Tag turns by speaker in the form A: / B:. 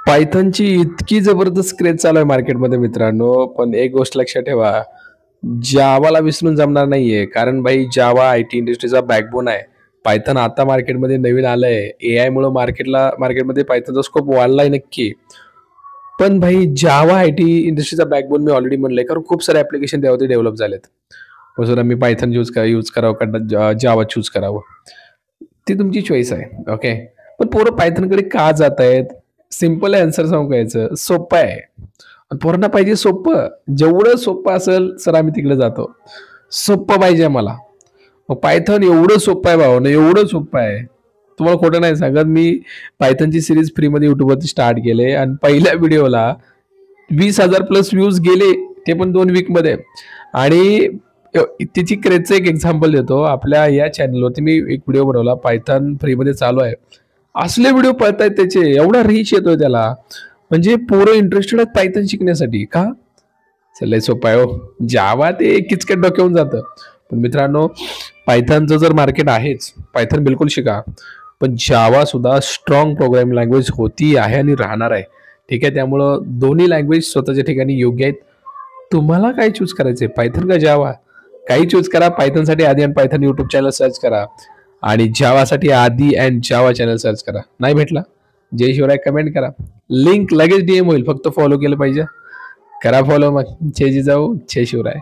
A: पायथनची इतकी जबरदस्त क्रेज चालू आहे मार्केटमध्ये मित्रांनो, पण एक गोष्ट लक्षात ठेवा, जावाला विसरून जमणार नाहीये. कारण भाई जावा आयटी इंडस्ट्रीचा बॅकबोन आहे. पायथन आता मार्केटमध्ये नवीन आलंय. एआयमुळं मार्केटमध्ये पायथनचा स्कोप वाढलाय नक्की. पण भाई जावा आयटी इंडस्ट्रीचा बॅकबोन मी ऑलरेडी म्हणलंय, कारण खूप सारे ॲप्लिकेशन त्यावरती डेव्हलप झालेत. मग जर मी पायथन यूज करावं का जावा चूज करावं? ती तुमची चॉईस आहे. ओके. पण पोरं पायथनकडे का जात आहेत? सिंपल आन्सर सांगू का याचं? सोप्पं आहे. आणि पोरांना पाहिजे सोपं. जेवढं सोपं असेल सर आम्ही तिकडे जातो. सोप्पं पाहिजे आम्हाला. मग पायथन एवढं सोपं आहे भावानो, एवढं सोपं आहे. तुम्हाला खोटं नाही सांगत, मी पायथनची सीरीज फ्रीमध्ये YouTubeवरती स्टार्ट केले आणि पहिल्या व्हिडिओला 20,000 प्लस व्ह्यूज गेले, ते पण 2 वीकमध्ये. आणि त्याची क्रेजचं एक एक्झाम्पल देतो. आपल्या या चॅनलवरती मी एक व्हिडिओ बनवला, पायथन फ्रीमध्ये चालू आहे. असले व्हिडिओ पळतायत त्याचे, एवढा रीच येतोय त्याला. म्हणजे पोरं इंटरेस्टेड आहेत पायथन शिकण्यासाठी. का? लय सोपं आहे हो. जावा ते किचकट डोक्यावून जातं. पण मित्रांनो, पायथनचं जर मार्केट आहेच, पायथन बिलकुल शिका. पण जावा सुद्धा स्ट्रॉंग प्रोग्रामिंग लँग्वेज होती, आहे आणि राहणार आहे. ठीक आहे. त्यामुळं दोन्ही लँग्वेज स्वतःच्या ठिकाणी योग्य आहेत. तुम्हाला काय चूज करायचंय, पायथन का जावा? काही चूज करा. पायथनसाठी आधी आणि पायथन YouTube चॅनल सर्च करा आणि जावासाठी आधी अँड जावा चॅनल सर्च करा. नाही भेटला, जय शिवराय कमेंट करा. लिंक लगेच DM होईल. फक्त फॉलो केलं पाहिजे. करा फॉलो मग. जय जिजाऊ, जय शिवराय.